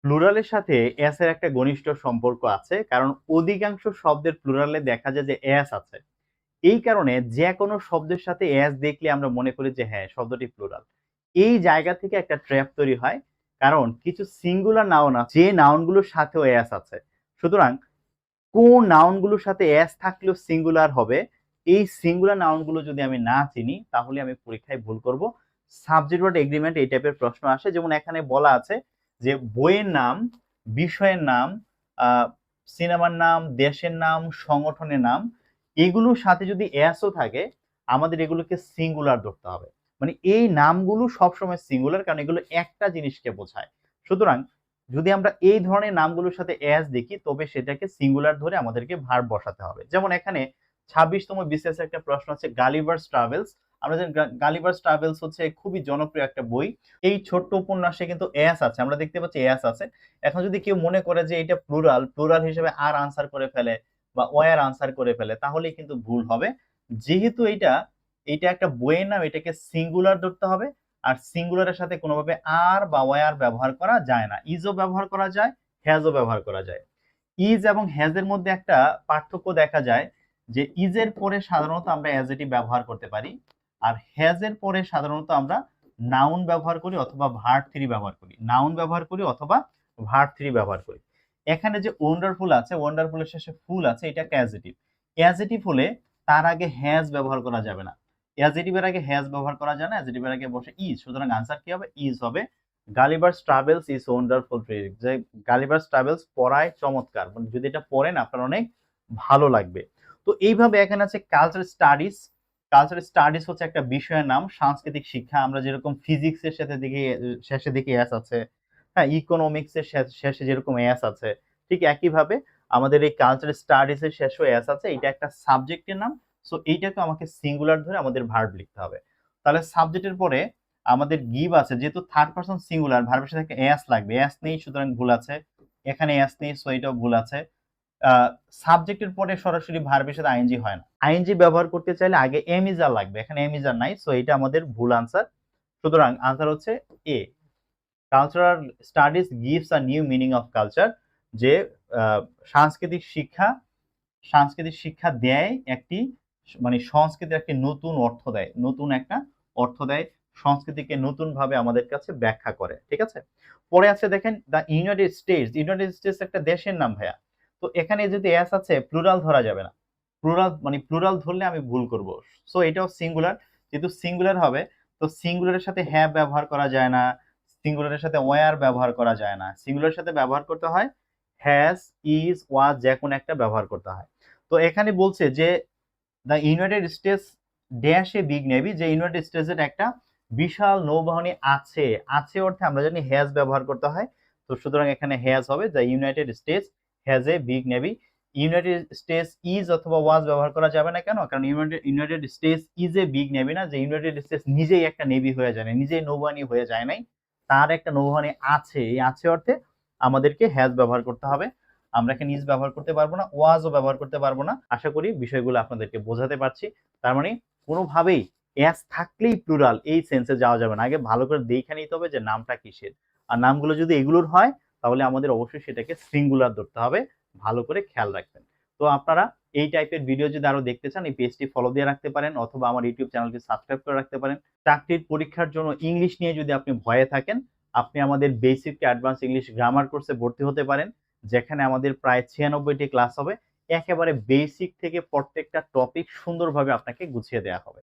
প্লুরালের সাথে এস এর একটা ঘনিষ্ঠ সম্পর্ক আছে, কারণ অধিকাংশ শব্দের প্লুরালে দেখা যায় যে এস আছে। এই কারণে যে কোনো শব্দের সাথে এস দেখলে আমরা মনে করি যে হ্যাঁ, শব্দটি প্লুরাল। এই জায়গা থেকে একটা ট্র্যাপ তৈরি হয়, কারণ কিছু সিঙ্গুলার নাউন আছে যে নাউনগুলোর সাথেও এস আছে। সুতরাং কোন নাউনগুলোর সাথে এস থাকলেও সিঙ্গুলার হবে, এই সিঙ্গুলার নাউনগুলো যদি আমি না চিনি তাহলে আমি পরীক্ষায় ভুল করব। সাবজেক্ট ভার্ব এগ্রিমেন্ট এই টাইপের প্রশ্ন আসে, যেমন এখানে বলা আছে যে বইয়ের নাম, বিষয়ের নাম, সিনেমার নাম, দেশের নাম, সংগঠনের নাম, এগুলোর সাথে যদি এসও থাকে আমাদের এগুলোকে সিঙ্গুলার ধরতে হবে। মানে এই নামগুলো সবসময় সিঙ্গুলার, কারণ এগুলো একটা জিনিসকে বোঝায়। সুতরাং যদি আমরা এই ধরনের নামগুলোর সাথে এস দেখি তবে সেটাকে সিঙ্গুলার ধরে আমাদেরকে ভার্ব বসাতে হবে। যেমন এখানে 26তম বিসিএস একটা প্রশ্ন আছে গালিভার্স ট্রাভেলস। আমরা জানি গালিভার্স ট্রাভেলস হচ্ছে খুবই জনপ্রিয় একটা বই। এই ছোট্ট উপন্যাসে কিন্তু এস আছে, আমরা দেখতে পাচ্ছি এস আছে। এখন যদি কেউ মনে করে যে এটা প্লুরাল, প্লুরাল হিসেবে আর আনসার করে ফেলে বা ওয়ার আনসার করে ফেলে, তাহলেই কিন্তু ভুল হবে। যেহেতু এটা এটা একটা বইয়ের নাম, এটাকে সিঙ্গুলার ধরতে হবে। আর সিঙ্গুলারের সাথে কোনোভাবে আর বা ওয়ার ব্যবহার করা যায় না। ইজও ব্যবহার করা যায়, হ্যাজও ব্যবহার করা যায়। ইজ এবং হ্যাজের মধ্যে একটা পার্থক্য দেখা যায় যে ইজের পরে সাধারণত আমরা অ্যাজেটিভ ব্যবহার করতে পারি, আর হ্যাজের পরে সাধারণত আমরা নাউন ব্যবহার করি অথবা ভার্ব থ্রি ব্যবহার করি, নাউন ব্যবহার করি অথবা ভার্ব থ্রি ব্যবহার করি। এখানে যে ওয়ান্ডারফুল আছে, ওয়ান্ডারফুলের শেষে ফুল আছে, এটা একটা অ্যাজেটিভ। অ্যাজেটিভ হলে তার আগে হ্যাজ ব্যবহার করা যাবে না। অ্যাজেটিভের আগে হ্যাজ ব্যবহার করা যায় না, অ্যাজেটিভের আগে বসে ইজ। সুতরাং আনসার কি হবে? ইজ হবে। Gulliver's travels is wonderful trip, যে গালিভার্স ট্রাভেলস পড়ায় চমৎকার, মানে যদি এটা পড়েন আপনার অনেক ভালো লাগবে। তো এইভাবে এখানে আছে কালচার স্টাডিজ। কালচার স্টাডিজ হচ্ছে একটা বিষয়ের নাম, সাংস্কৃতিক শিক্ষা। আমরা যেরকম ফিজিক্সের সাথে দেখি শেষে দেখি এস আছে, হ্যাঁ, ইকোনমিক্স এর শেষে যেরকম এস আছে, ঠিক একইভাবে আমাদের এই কালচার স্টাডিজ এর শেষেও এস আছে। এটা একটা সাবজেক্টের নাম। সো এইটাকে আমাকে সিঙ্গুলার ধরে আমাদের ভার্ব লিখতে হবে। তাহলে সাবজেক্টের পরে আমাদের গিভ আছে, যেহেতু থার্ড পারসন সিঙ্গুলার, ভার্বের সাথে একটা এস লাগবে, এস নেই সুতরাং ভুল আছে। এখানে এস নেই, সো এটাও ভুল আছে। সাবজেক্টের পরে সরাসরি ভার্বের সাথে আইএনজি হয় না, আইএনজি ব্যবহার করতে চাইলে আগে এম ইজ আর লাগবে, এখানে এম ইজ আর নাই, সো এটা আমাদের ভুল আনসার। সুতরাং আনসার হচ্ছে A. Cultural studies gives a new meaning of culture, যে সাংস্কৃতিক শিক্ষা, সাংস্কৃতিক শিক্ষা দেয় একটি, মানে সংস্কৃতির একটি নতুন অর্থ দেয়, নতুন একটা অর্থ দেয়, সংস্কৃতিকে নতুন ভাবে আমাদের কাছে ব্যাখ্যা করে। ঠিক আছে, পরে আছে দেখেন the United states. United states একটা দেশের নাম ভাইয়া। তো এখানে যদি এস আছে প্লুরাল ধরা যাবে না, প্লুরাল মানে প্লুরাল ধরলে আমি ভুল করব। সো এটাও সিঙ্গুলার, যেহেতু সিঙ্গুলার হবে তো সিঙ্গুলারের সাথে হ্যাভ ব্যবহার করা যায় না, সিঙ্গুলারের সাথে ওয়ার ব্যবহার করা যায় না। সিঙ্গুলারের সাথে ব্যবহার করতে হয় হ্যাজ, ইজ, ওয়াজ, যে কোনো একটা ব্যবহার করতে হয়। তো এখানে বলছে যে the United states dash a big navy, যে ইউনাইটেড স্টেটসের একটা বিশাল নৌবাহিনী আছে। আছে অর্থে আমরা জানি হ্যাজ ব্যবহার করতে হয়, তো সুতরাং এখানে হ্যাজ হবে। The United states has a big navy. United states is অথবা ওয়াজ ব্যবহার করা যাবে না, কেন? কারণ United states is a big navy না, যে ইউনাইটেড স্টেটস নিজেই একটা নেভি হয়ে যায় না, নিজেই নৌবাহিনী হয়ে যায় নাই, তার একটা নৌবাহিনী আছে। এই আছে অর্থে আমাদেরকে হ্যাজ ব্যবহার করতে হবে। আমরা এখানে ইজ ব্যবহার করতে পারবো না, ওয়াজও ব্যবহার করতে পারবো না। আশা করি বিষয়গুলো আপনাদেরকে বোঝাতে পারছি। তার মানে কোনোভাবেই এস থাকলেই প্লুরাল এই সেন্সে যাওয়া যাবে না, আগে ভালো করে দেখে নিতে হবে যে নামটা কিসের। আর নামগুলো যদি এগুলোর হয় তাহলে আমাদের অবশ্যই সেটাকে সিঙ্গুলার ধরতে হবে, ভালো করে খেয়াল রাখবেন। তো আপনারা এই টাইপের ভিডিও যদি আরো দেখতে চান এই পেজটি ফলো দিয়ে রাখতে পারেন, অথবা আমার ইউটিউব চ্যানেলটি সাবস্ক্রাইব করে রাখতে পারেন। চাকরির পরীক্ষার জন্য ইংলিশ নিয়ে যদি আপনি ভয়ে থাকেন, আপনি আমাদের basic to advance English grammar কোর্সে ভর্তি হতে পারেন, যেখানে আমাদের প্রায় 96টি ক্লাস হবে। একেবারে বেসিক থেকে প্রত্যেকটা টপিক সুন্দরভাবে আপনাকে গুছিয়ে দেওয়া হবে।